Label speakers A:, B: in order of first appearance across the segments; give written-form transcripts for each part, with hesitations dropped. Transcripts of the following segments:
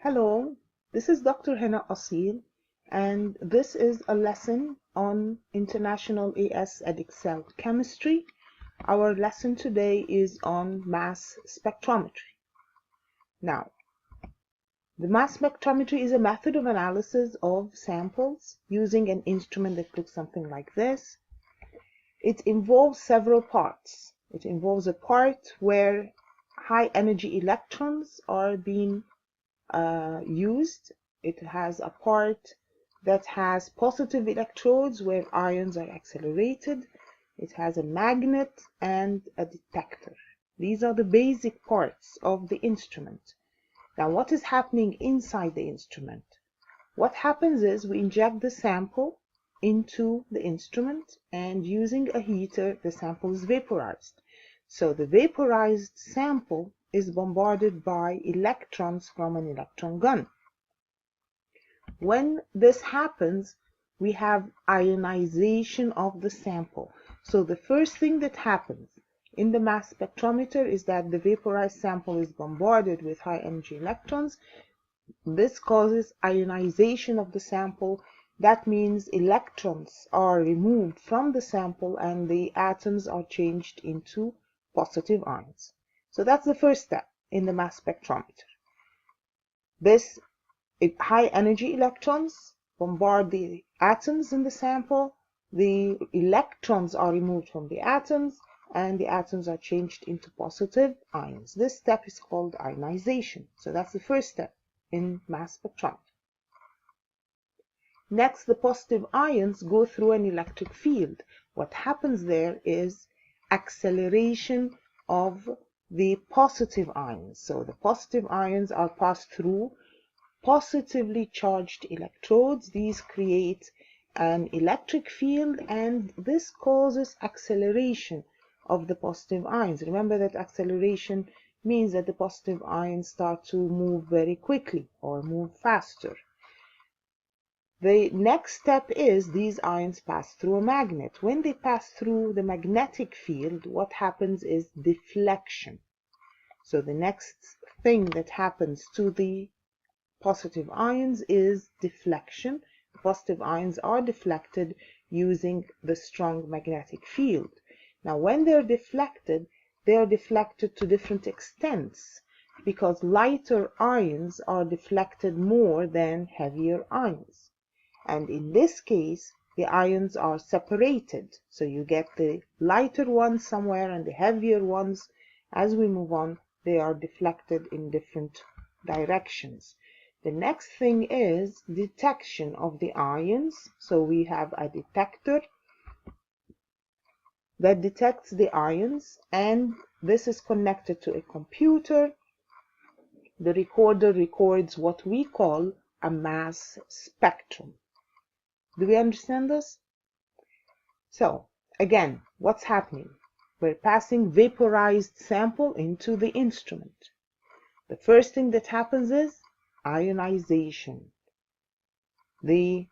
A: Hello, this is Dr. Hanaa Assil, and this is a lesson on International IAS Edexcel Chemistry. Our lesson today is on mass spectrometry. Now, the mass spectrometry is a method of analysis of samples using an instrument that looks something like this. It involves several parts. It involves a part where high energy electrons are being used. It has a part that has positive electrodes where ions are accelerated. It has a magnet and a detector. These are the basic parts of the instrument. Now, what is happening inside the instrument? What happens is we inject the sample into the instrument, and using a heater, the sample is vaporized. So the vaporized sample is bombarded by electrons from an electron gun. When this happens, we have ionization of the sample. So the first thing that happens in the mass spectrometer is that the vaporized sample is bombarded with high energy electrons. This causes ionization of the sample. That means electrons are removed from the sample and the atoms are changed into positive ions. So that's the first step in the mass spectrometer. This high energy electrons bombard the atoms in the sample. The electrons are removed from the atoms and the atoms are changed into positive ions. This step is called ionization. So that's the first step in mass spectrometry. Next, the positive ions go through an electric field. What happens there is acceleration of the positive ions. So the positive ions are passed through positively charged electrodes. These create an electric field, and this causes acceleration of the positive ions. Remember that acceleration means that the positive ions start to move very quickly or move faster. The next step is these ions pass through a magnet. When they pass through the magnetic field, what happens is deflection. So the next thing that happens to the positive ions is deflection. The positive ions are deflected using the strong magnetic field. Now, when they are deflected to different extents because lighter ions are deflected more than heavier ions. And in this case, the ions are separated. So you get the lighter ones somewhere and the heavier ones. As we move on, they are deflected in different directions. The next thing is detection of the ions. So we have a detector that detects the ions, and this is connected to a computer. The recorder records what we call a mass spectrum. Do we understand this? So, again, what's happening? We're passing vaporized sample into the instrument. The first thing that happens is ionization. The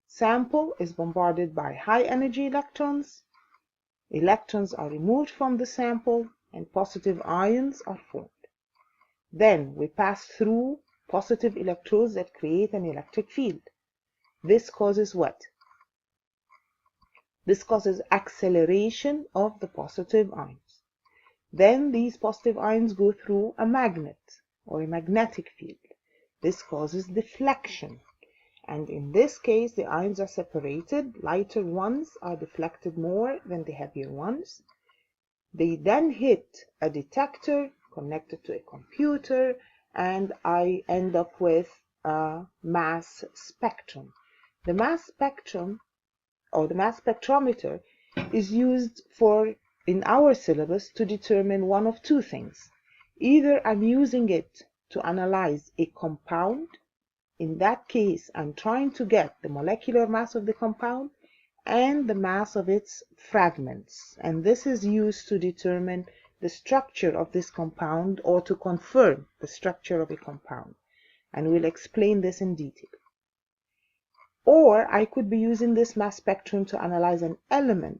A: sample is bombarded by high energy electrons. Electrons are removed from the sample and positive ions are formed. Then we pass through positive electrodes that create an electric field. This causes what? This causes acceleration of the positive ions. Then these positive ions go through a magnet or a magnetic field. This causes deflection. And in this case, the ions are separated. Lighter ones are deflected more than the heavier ones. They then hit a detector connected to a computer, and I end up with a mass spectrum. The mass spectrum or the mass spectrometer is used in our syllabus to determine one of two things. Either I'm using it to analyze a compound. In that case, I'm trying to get the molecular mass of the compound and the mass of its fragments. And this is used to determine the structure of this compound or to confirm the structure of a compound. And we'll explain this in detail. Or I could be using this mass spectrum to analyze an element.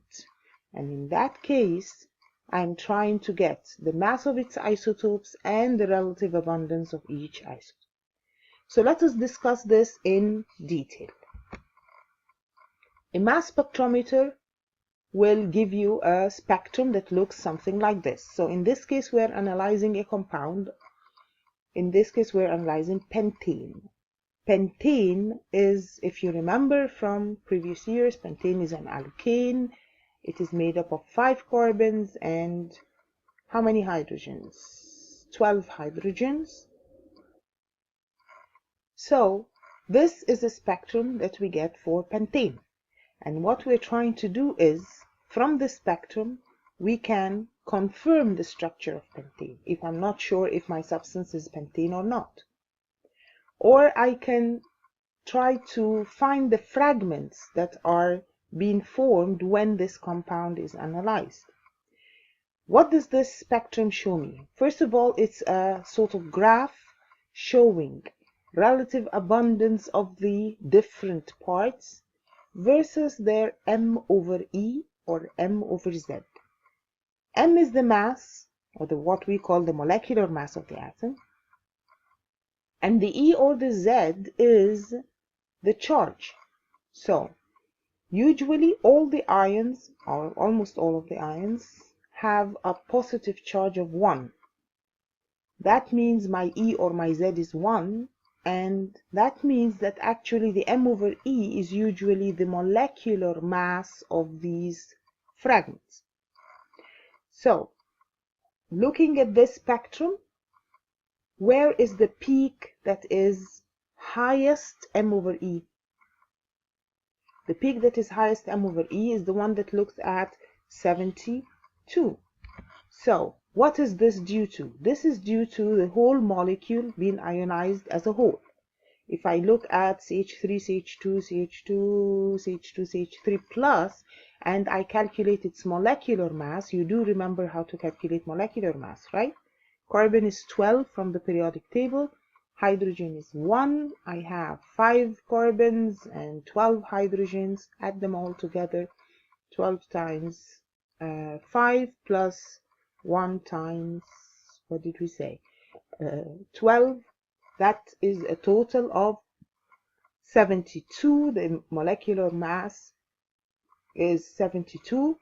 A: And in that case, I'm trying to get the mass of its isotopes and the relative abundance of each isotope. So let us discuss this in detail. A mass spectrometer will give you a spectrum that looks something like this. So in this case, we're analyzing a compound. In this case, we're analyzing pentane. Pentane is, if you remember from previous years, pentane is an alkane. It is made up of 5 carbons and how many hydrogens? 12 hydrogens. So this is a spectrum that we get for pentane. And what we're trying to do is, from the spectrum, we can confirm the structure of pentane if I'm not sure if my substance is pentane or not. Or I can try to find the fragments that are being formed when this compound is analyzed. What does this spectrum show me? First of all, it's a sort of graph showing relative abundance of the different parts versus their m over E or m over Z. M is the mass, or what we call the molecular mass of the atom, and the E or the Z is the charge. So usually all the ions, or almost all of the ions, have a positive charge of 1. That means my E or my Z is 1, and that means that actually the m over E is usually the molecular mass of these fragments. So looking at this spectrum, where is the peak that is highest m over E? The peak that is highest m over E is the one that looks at 72. So what is this due to? This is due to the whole molecule being ionized as a whole. If I look at CH3, CH2, CH2, CH2, CH3 plus, and I calculate its molecular mass, you do remember how to calculate molecular mass, right? Carbon is 12 from the periodic table. Hydrogen is 1. I have 5 carbons and 12 hydrogens. Add them all together. 12 times 5 plus 1 times, what did we say? 12. That is a total of 72. The molecular mass is 72.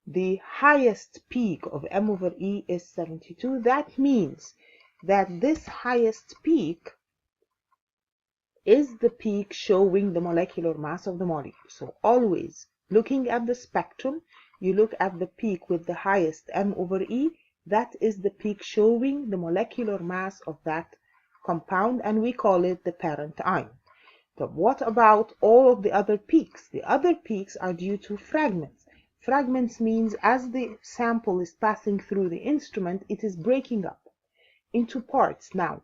A: The highest peak of m over E is 72. That means that this highest peak is the peak showing the molecular mass of the molecule. So always looking at the spectrum, you look at the peak with the highest m over E. That is the peak showing the molecular mass of that compound, and we call it the parent ion. But what about all of the other peaks? The other peaks are due to fragments. Fragments means as the sample is passing through the instrument, it is breaking up into parts. Now,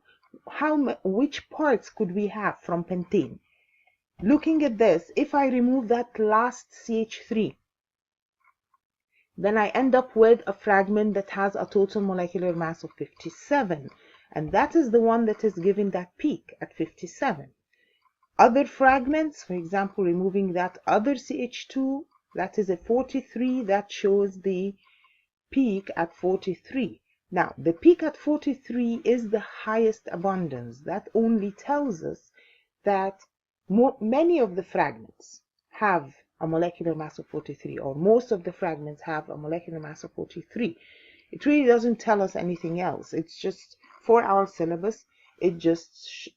A: which parts could we have from pentane? Looking at this, if I remove that last CH3, then I end up with a fragment that has a total molecular mass of 57. And that is the one that is giving that peak at 57. Other fragments, for example, removing that other CH2, that is a 43, that shows the peak at 43. Now, the peak at 43 is the highest abundance. That only tells us that many of the fragments have a molecular mass of 43, or most of the fragments have a molecular mass of 43. It really doesn't tell us anything else. It's just, for our syllabus, it just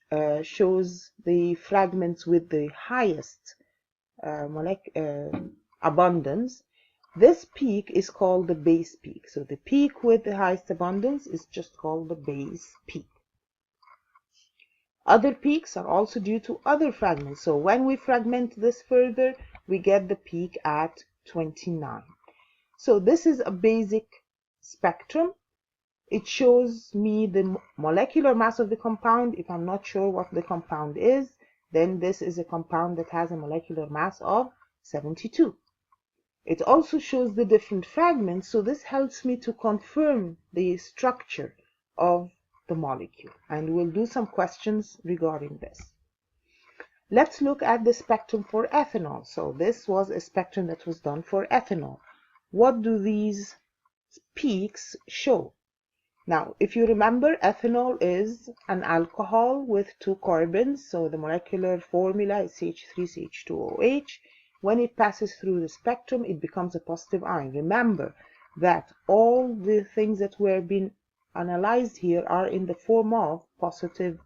A: shows the fragments with the highest abundance. This peak is called the base peak. So the peak with the highest abundance is just called the base peak. Other peaks are also due to other fragments. So when we fragment this further, we get the peak at 29. So this is a basic spectrum. It shows me the molecular mass of the compound. If I'm not sure what the compound is, then this is a compound that has a molecular mass of 72. It also shows the different fragments, so this helps me to confirm the structure of the molecule. And we'll do some questions regarding this. Let's look at the spectrum for ethanol. So this was a spectrum that was done for ethanol. What do these peaks show? Now, if you remember, ethanol is an alcohol with 2 carbons, so the molecular formula is CH3CH2OH. When it passes through the spectrum, it becomes a positive ion. Remember that all the things that were being analyzed here are in the form of positive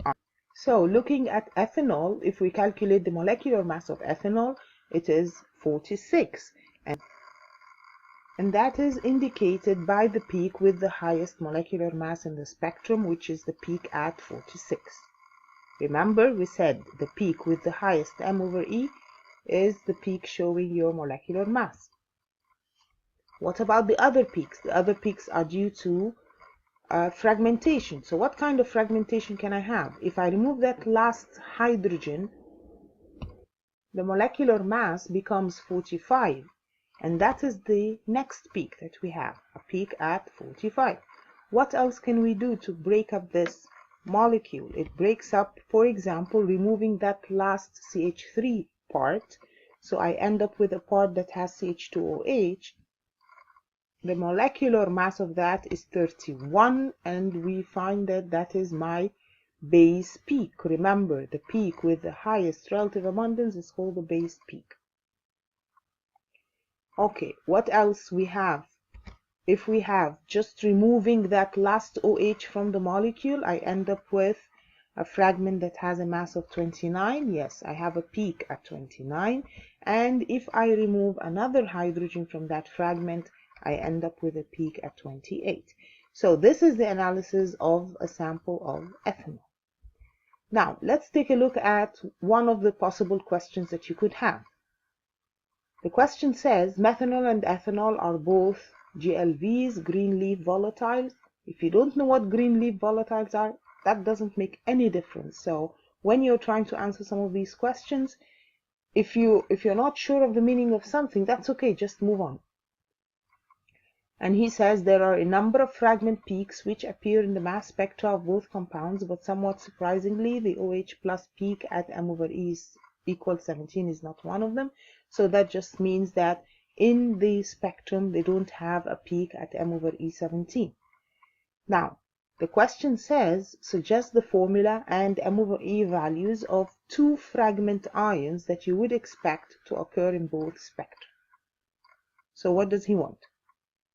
A: ions. So, looking at ethanol, if we calculate the molecular mass of ethanol, it is 46. And that is indicated by the peak with the highest molecular mass in the spectrum, which is the peak at 46. Remember, we said the peak with the highest m/e is the peak showing your molecular mass. What about the other peaks? The other peaks are due to fragmentation. So what kind of fragmentation can I have? If I remove that last hydrogen, the molecular mass becomes 45. And that is the next peak that we have, a peak at 45. What else can we do to break up this molecule? It breaks up, for example, removing that last CH3 part. So I end up with a part that has CH2OH. The molecular mass of that is 31, and we find that that is my base peak. Remember, the peak with the highest relative abundance is called the base peak. Okay, what else we have? If we have just removing that last OH from the molecule, I end up with a fragment that has a mass of 29. Yes, I have a peak at 29. And if I remove another hydrogen from that fragment, I end up with a peak at 28. So this is the analysis of a sample of ethanol. Now, let's take a look at one of the possible questions that you could have. The question says, methanol and ethanol are both GLVs, green leaf volatiles. If you don't know what green leaf volatiles are, that doesn't make any difference. So when you're trying to answer some of these questions, if you're not sure of the meaning of something, that's okay, just move on. And he says there are a number of fragment peaks which appear in the mass spectra of both compounds, but somewhat surprisingly, the OH plus peak at m/e equals 17 is not one of them. So that just means that in the spectrum, they don't have a peak at m/e 17. Now, the question says, suggest the formula and m/e values of 2 fragment ions that you would expect to occur in both spectra. So what does he want?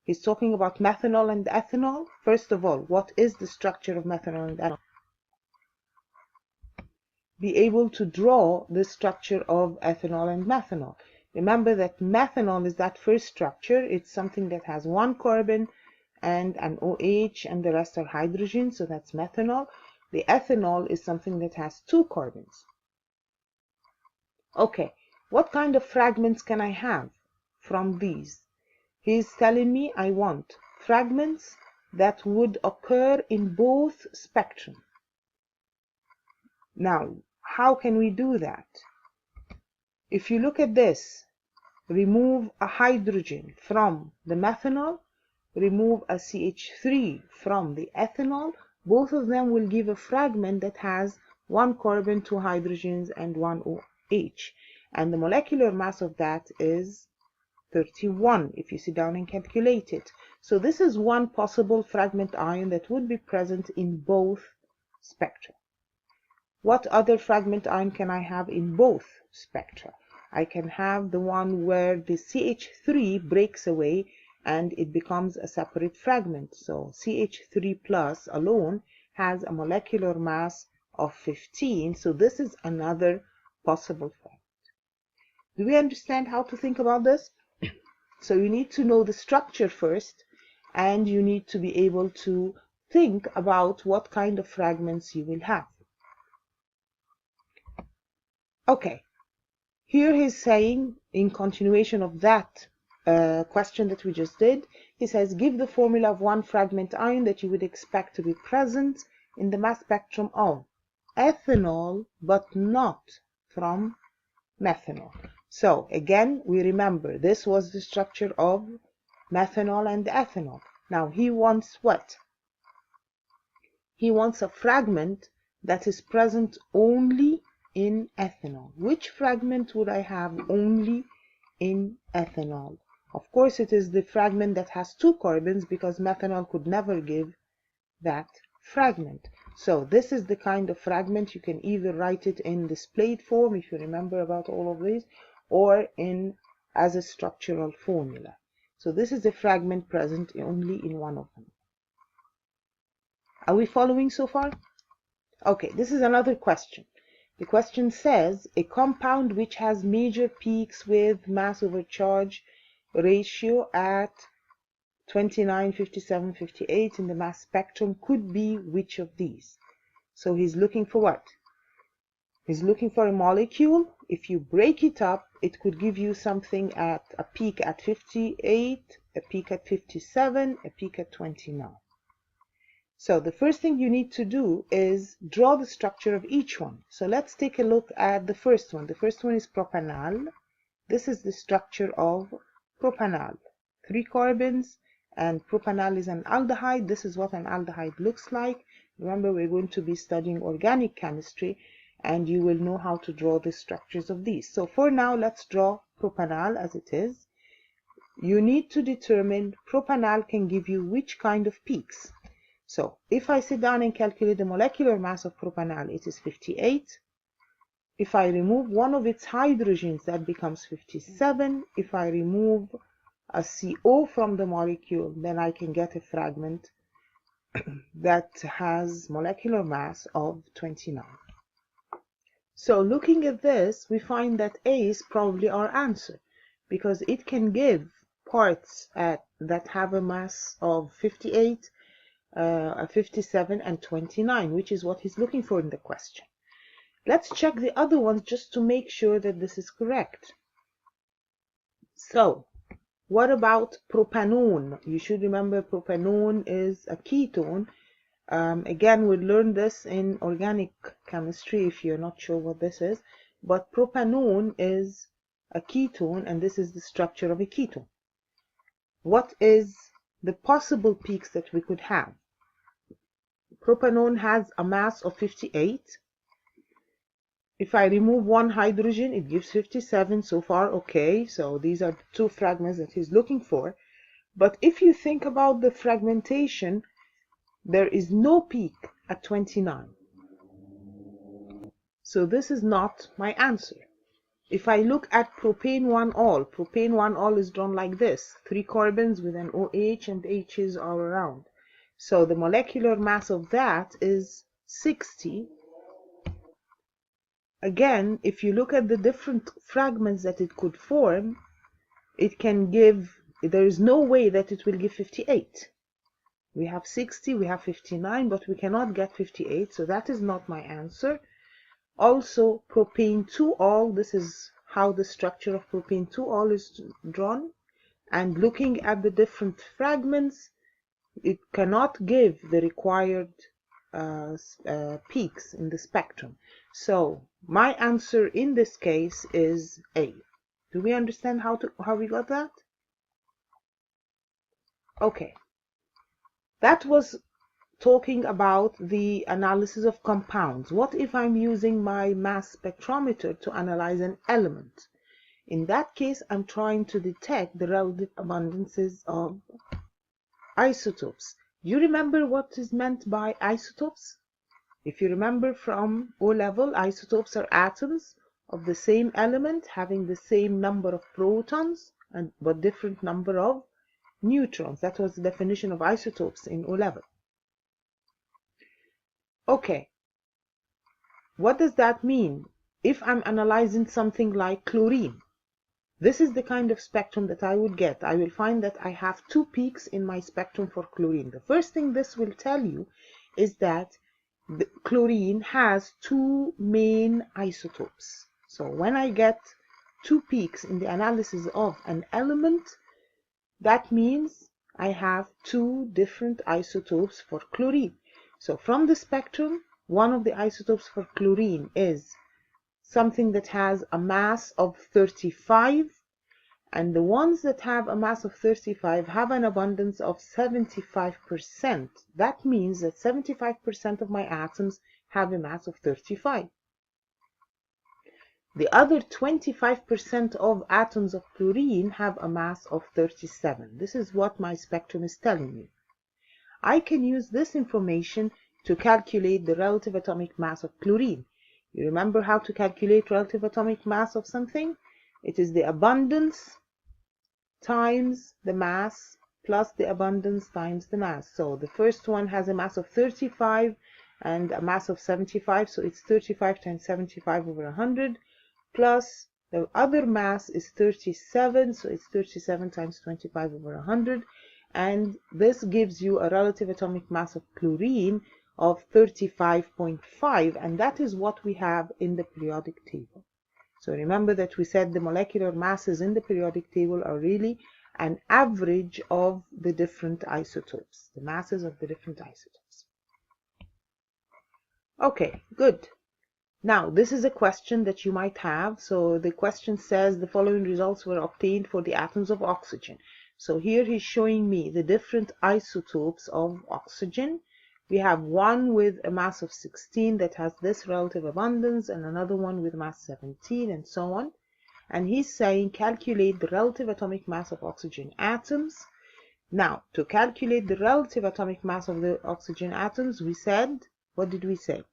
A: He's talking about methanol and ethanol. First of all, what is the structure of methanol and ethanol? Be able to draw the structure of ethanol and methanol. Remember that methanol is that first structure. It's something that has 1 carbon and an OH, and the rest are hydrogen, so that's methanol. The ethanol is something that has 2 carbons. Okay, what kind of fragments can I have from these? He's telling me I want fragments that would occur in both spectrum. Now, how can we do that? If you look at this, remove a hydrogen from the methanol, remove a CH3 from the ethanol, both of them will give a fragment that has 1 carbon, 2 hydrogens, and 1 OH. And the molecular mass of that is 31, if you sit down and calculate it. So this is one possible fragment ion that would be present in both spectra. What other fragment ion can I have in both spectra? I can have the one where the CH3 breaks away and it becomes a separate fragment. So CH3 plus alone has a molecular mass of 15. So this is another possible fragment. Do we understand how to think about this? So you need to know the structure first, and you need to be able to think about what kind of fragments you will have. Okay, here he's saying, in continuation of that question that we just did, he says, give the formula of 1 fragment ion that you would expect to be present in the mass spectrum of ethanol, but not from methanol. So again, we remember this was the structure of methanol and ethanol. Now he wants what? He wants a fragment that is present only in ethanol. Which fragment would I have only in ethanol? Of course, it is the fragment that has 2 carbons, because methanol could never give that fragment. So this is the kind of fragment. You can either write it in displayed form, if you remember about all of these, or as a structural formula. So this is a fragment present only in one of them. Are we following so far? Okay, this is another question. The question says, a compound which has major peaks with mass over charge ratio at 29, 57, 58 in the mass spectrum could be which of these? So he's looking for what? He's looking for a molecule. If you break it up, it could give you something at a peak at 58, a peak at 57, a peak at 29. So the first thing you need to do is draw the structure of each one. So let's take a look at the first one. The first one is propanal. This is the structure of propanal. 3 carbons, and propanal is an aldehyde. This is what an aldehyde looks like. Remember, we're going to be studying organic chemistry, and you will know how to draw the structures of these. So for now, let's draw propanal as it is. You need to determine propanal can give you which kind of peaks. So if I sit down and calculate the molecular mass of propanal, it is 58. If I remove one of its hydrogens, that becomes 57. If I remove a CO from the molecule, then I can get a fragment that has molecular mass of 29. So looking at this, we find that A is probably our answer, because it can give parts that have a mass of 58, 57 and 29, which is what he's looking for in the question. Let's check the other ones just to make sure that this is correct. So what about propanone? You should remember propanone is a ketone. Again, we'll learn this in organic chemistry if you're not sure what this is, but propanone is a ketone, and this is the structure of a ketone. What is the possible peaks that we could have? Propanone has a mass of 58. If I remove one hydrogen, it gives 57. So far, okay. So these are the 2 fragments that he's looking for. But if you think about the fragmentation, there is no peak at 29. So this is not my answer. If I look at propane 1-ol is drawn like this. 3 carbons with an OH, and H's are around. So the molecular mass of that is 60. Again, if you look at the different fragments that it could form, it can give, there is no way that it will give 58. We have 60, we have 59, but we cannot get 58, so that is not my answer. Also, propane 2-ol, this is how the structure of propane 2-ol is drawn. And looking at the different fragments, it cannot give the required peaks in the spectrum. So my answer in this case is A. Do we understand how we got that? Okay. That was talking about the analysis of compounds. What if I'm using my mass spectrometer to analyze an element? In that case, I'm trying to detect the relative abundances of isotopes. You remember what is meant by isotopes? If you remember from O-level, isotopes are atoms of the same element having the same number of protons but different number of neutrons. That was the definition of isotopes in O-level. Okay, what does that mean? If I'm analyzing something like chlorine, this is the kind of spectrum that I would get. I will find that I have 2 peaks in my spectrum for chlorine. The first thing this will tell you is that the chlorine has 2 main isotopes. So when I get 2 peaks in the analysis of an element, that means I have 2 different isotopes for chlorine. So from the spectrum, one of the isotopes for chlorine is something that has a mass of 35, and the ones that have a mass of 35 have an abundance of 75%. That means that 75% of my atoms have a mass of 35. The other 25% of atoms of chlorine have a mass of 37. This is what my spectrum is telling me. I can use this information to calculate the relative atomic mass of chlorine. You remember how to calculate relative atomic mass of something? It is the abundance times the mass plus the abundance times the mass. So the first one has a mass of 35 and a mass of 75, so it's 35 times 75 over 100, plus the other mass is 37, so it's 37 times 25 over 100, and this gives you a relative atomic mass of chlorine of 35.5, and that is what we have in the periodic table. So remember that we said the molecular masses in the periodic table are really an average of the different isotopes, the masses of the different isotopes. Okay, good. Now, this is a question that you might have. So the question says the following results were obtained for the atoms of oxygen. So here he's showing me the different isotopes of oxygen. We have one with a mass of 16 that has this relative abundance, and another one with mass 17, and so on. And he's saying calculate the relative atomic mass of oxygen atoms. Now, to calculate the relative atomic mass of the oxygen atoms, we said, what did we say?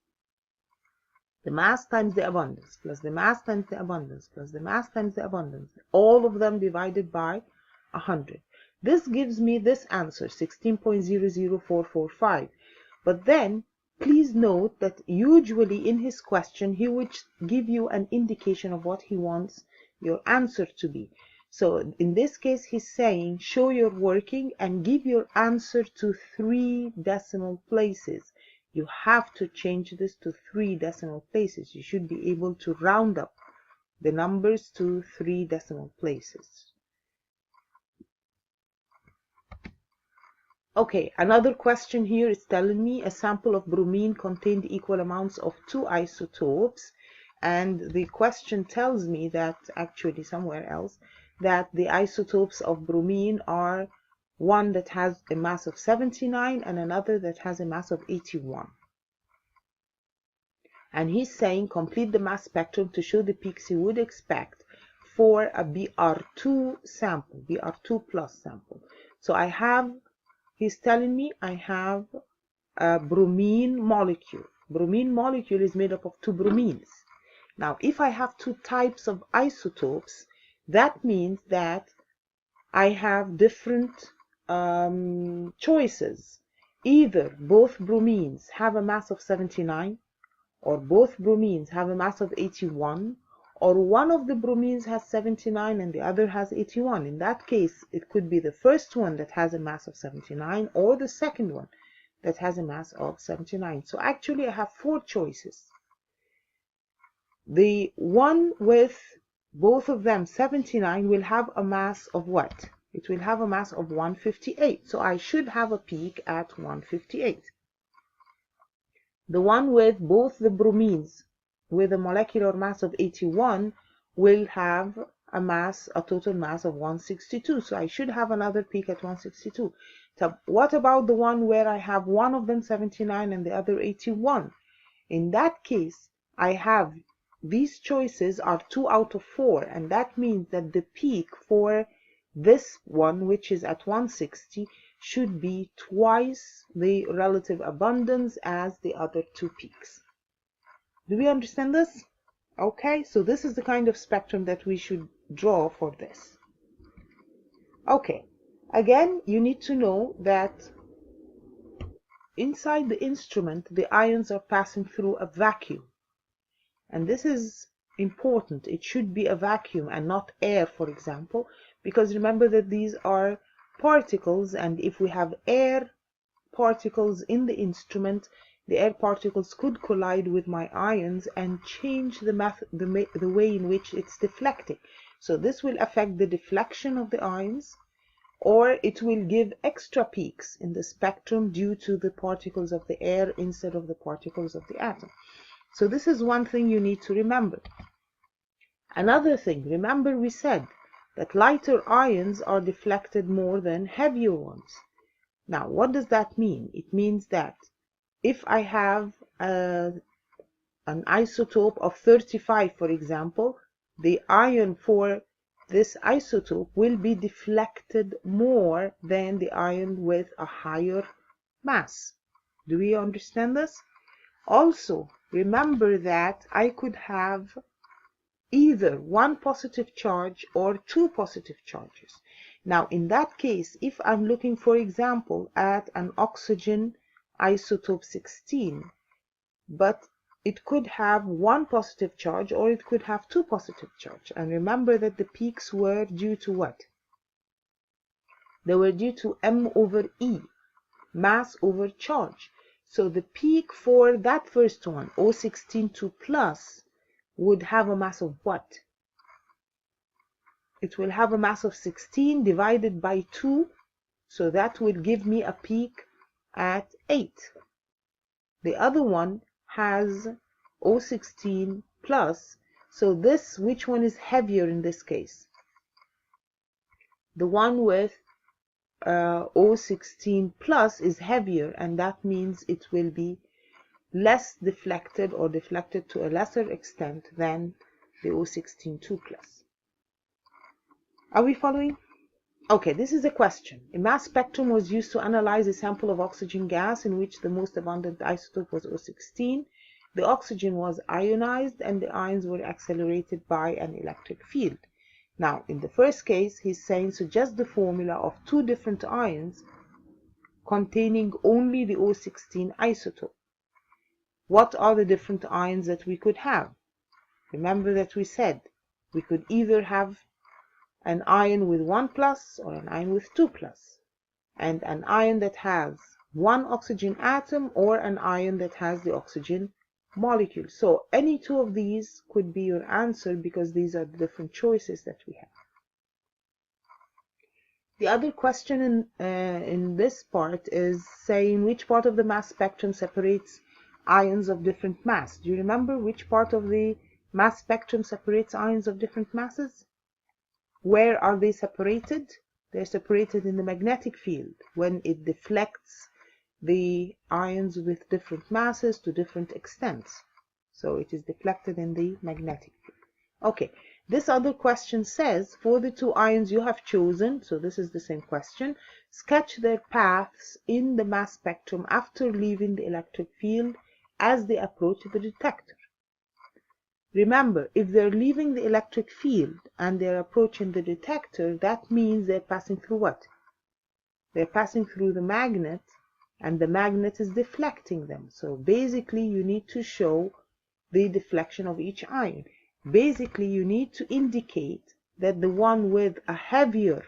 A: The mass times the abundance, plus the mass times the abundance, plus the mass times the abundance, all of them divided by 100. This gives me this answer, 16.00445. But then, please note that usually in his question, he would give you an indication of what he wants your answer to be. So in this case, he's saying, show your working and give your answer to 3 decimal places. You have to change this to 3 decimal places. You should be able to round up the numbers to 3 decimal places. Okay, another question here is telling me a sample of bromine contained equal amounts of 2 isotopes, and the question tells me that actually somewhere else that the isotopes of bromine are one that has a mass of 79 and another that has a mass of 81. And he's saying complete the mass spectrum to show the peaks you would expect for a Br2 sample, Br2 plus sample. So he's telling me I have a bromine molecule. Bromine molecule is made up of 2 bromines. Now, if I have 2 types of isotopes, that means that I have different choices. Either both bromines have a mass of 79, or both bromines have a mass of 81, or one of the bromines has 79 and the other has 81. In that case, it could be the first one that has a mass of 79 or the second one that has a mass of 79. So actually I have 4 choices. The one with both of them 79 will have a mass of what? It will have a mass of 158. So I should have a peak at 158. The one with both the bromines with a molecular mass of 81 will have a total mass of 162. So I should have another peak at 162. So what about the one where I have one of them 79 and the other 81? In that case, I have these choices are 2 out of 4, and that means that the peak for this one, which is at 160, should be twice the relative abundance as the other 2 peaks. Do we understand this? Okay, so this is the kind of spectrum that we should draw for this. Okay, again, you need to know that inside the instrument, the ions are passing through a vacuum. And this is important. It should be a vacuum and not air, for example, because remember that these are particles, and if we have air particles in the instrument, the air particles could collide with my ions and change the way in which it's deflecting. So this will affect the deflection of the ions, or it will give extra peaks in the spectrum due to the particles of the air instead of the particles of the atom. So this is one thing you need to remember. Another thing, remember we said that lighter ions are deflected more than heavier ones. Now, what does that mean? It means that if I have an isotope of 35, for example, the ion for this isotope will be deflected more than the ion with a higher mass. Do we understand this? Also, remember that I could have either one positive charge or two positive charges. Now, in that case, if I'm looking, for example, at an oxygen isotope 16, but it could have one positive charge or it could have two positive charge. And remember that the peaks were due to what? They were due to m over e, mass over charge. So the peak for that first one, O16 2 plus, would have a mass of what? It will have a mass of 16 divided by 2, so that will give me a peak at 8. The other one has O16 plus, so this, which one is heavier in this case? The one with O16 plus is heavier, and that means it will be less deflected or deflected to a lesser extent than the O16 2 plus. Are we following? Okay, this is a question. A mass spectrum was used to analyze a sample of oxygen gas in which the most abundant isotope was O16. The oxygen was ionized and the ions were accelerated by an electric field. Now, in the first case, he's saying suggest the formula of two different ions containing only the O16 isotope. What are the different ions that we could have? Remember that we said we could either have an ion with 1 plus or an ion with 2 plus, and an ion that has one oxygen atom or an ion that has the oxygen molecule. So any two of these could be your answer because these are the different choices that we have. The other question in this part is saying which part of the mass spectrum separates ions of different mass. Do you remember which part of the mass spectrum separates ions of different masses? Where are they separated? They're separated in the magnetic field when it deflects the ions with different masses to different extents. So it is deflected in the magnetic field. Okay, this other question says for the two ions you have chosen, so this is the same question, sketch their paths in the mass spectrum after leaving the electric field as they approach the detector. Remember, if they're leaving the electric field and they're approaching the detector, that means they're passing through what? They're passing through the magnet, and the magnet is deflecting them. So basically, you need to show the deflection of each ion. Basically, you need to indicate that the one with a heavier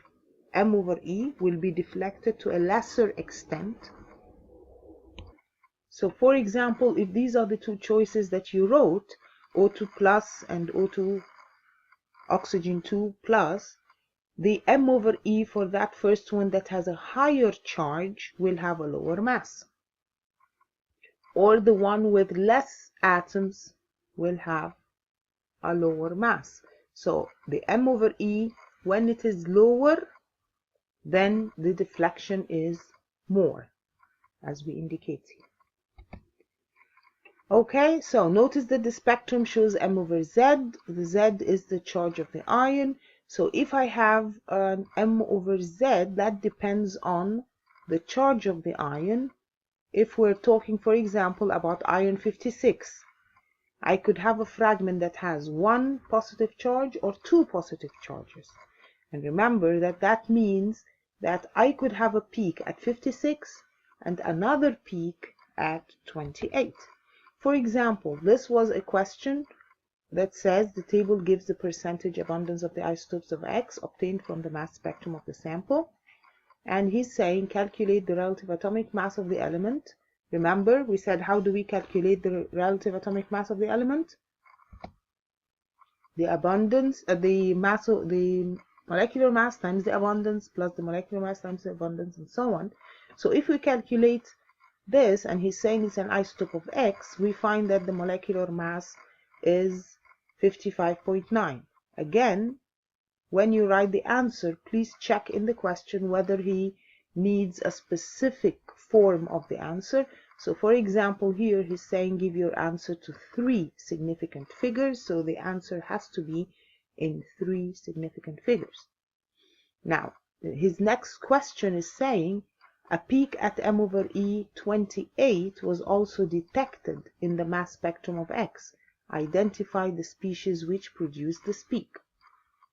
A: m over e will be deflected to a lesser extent. So for example, if these are the two choices that you wrote, O2 plus and O2 oxygen 2 plus, the m over e for that first one that has a higher charge will have a lower mass, or the one with less atoms will have a lower mass. So the m over e, when it is lower, then the deflection is more, as we indicate here. Okay, so notice that the spectrum shows m over z. The z is the charge of the ion. So if I have an m over z, that depends on the charge of the ion. If we're talking, for example, about iron 56, I could have a fragment that has one positive charge or two positive charges. And remember that that means that I could have a peak at 56 and another peak at 28. For example, this was a question that says the table gives the percentage abundance of the isotopes of X obtained from the mass spectrum of the sample. And he's saying calculate the relative atomic mass of the element. Remember, we said how do we calculate the relative atomic mass of the element? The abundance, the molecular mass times the abundance plus the molecular mass times the abundance and so on. So if we calculate this, and he's saying it's an isotope of X, we find that the molecular mass is 55.9. Again, when you write the answer, please check in the question whether he needs a specific form of the answer. So for example, here he's saying give your answer to 3 significant figures, so the answer has to be in 3 significant figures. Now, his next question is saying A peak at M/E28 was also detected in the mass spectrum of X. Identify the species which produced this peak.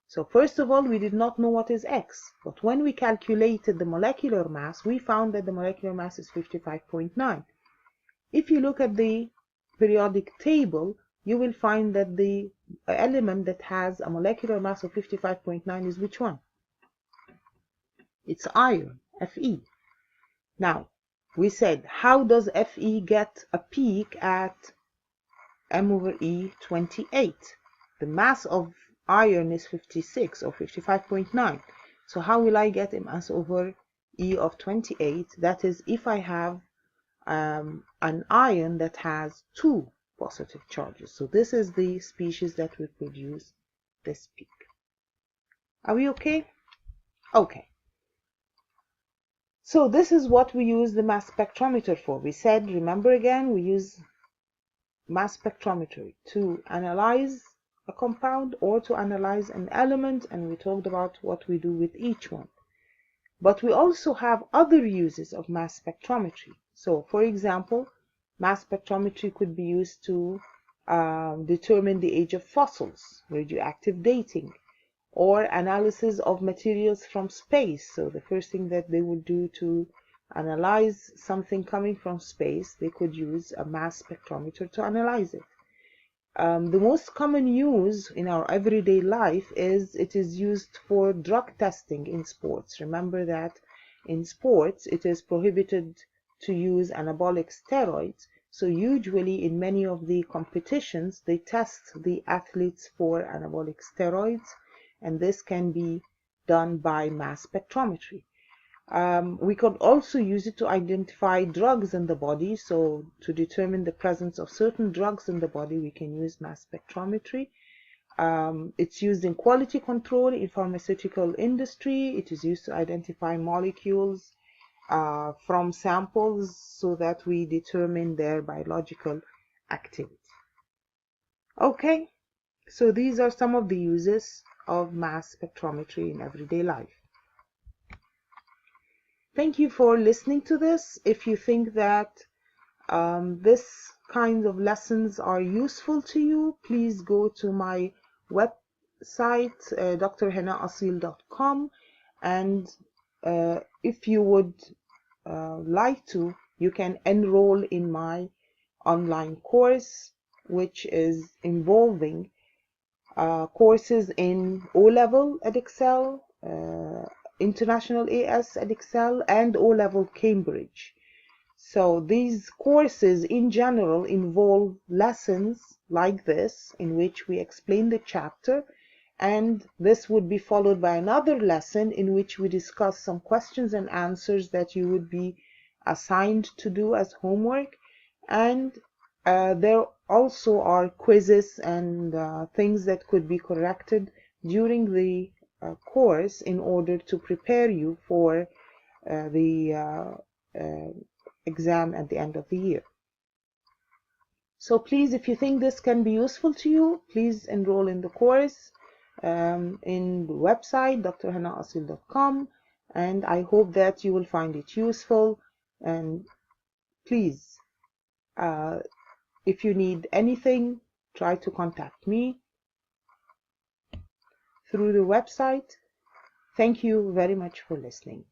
A: So first of all, we did not know what is X, but when we calculated the molecular mass, we found that the molecular mass is 55.9. If you look at the periodic table, you will find that the element that has a molecular mass of 55.9 is which one? It's iron, Fe. Now, we said, how does Fe get a peak at M/E28? The mass of iron is 56 or 55.9. So how will I get a mass over E of 28? That is, if I have an iron that has 2 positive charges. So this is the species that will produce this peak. Are we okay? Okay. So this is what we use the mass spectrometer for. We said, remember again, we use mass spectrometry to analyze a compound or to analyze an element, and we talked about what we do with each one. But we also have other uses of mass spectrometry. So, for example, mass spectrometry could be used to determine the age of fossils, radioactive dating, or analysis of materials from space. So the first thing that they would do to analyze something coming from space, they could use a mass spectrometer to analyze it. The most common use in our everyday life is it is used for drug testing in sports. Remember that in sports it is prohibited to use anabolic steroids. So usually in many of the competitions they test the athletes for anabolic steroids, and this can be done by mass spectrometry. We could also use it to identify drugs in the body. So to determine the presence of certain drugs in the body, we can use mass spectrometry. It's used in quality control in pharmaceutical industry. It is used to identify molecules from samples so that we determine their biological activity. Okay, so these are some of the uses of mass spectrometry in everyday life. Thank you for listening to this. If you think that this kind of lessons are useful to you, please go to my website, drhanaaassil.com, and if you would like to, you can enroll in my online course, which is involving courses in O-level Edexcel, International IAS Edexcel, and O-level Cambridge. So these courses in general involve lessons like this in which we explain the chapter, and this would be followed by another lesson in which we discuss some questions and answers that you would be assigned to do as homework, and there also are quizzes and things that could be corrected during the course in order to prepare you for the exam at the end of the year. So please, if you think this can be useful to you, please enroll in the course in the website drhanaaassil.com, and I hope that you will find it useful. And please, if you need anything, try to contact me through the website. Thank you very much for listening.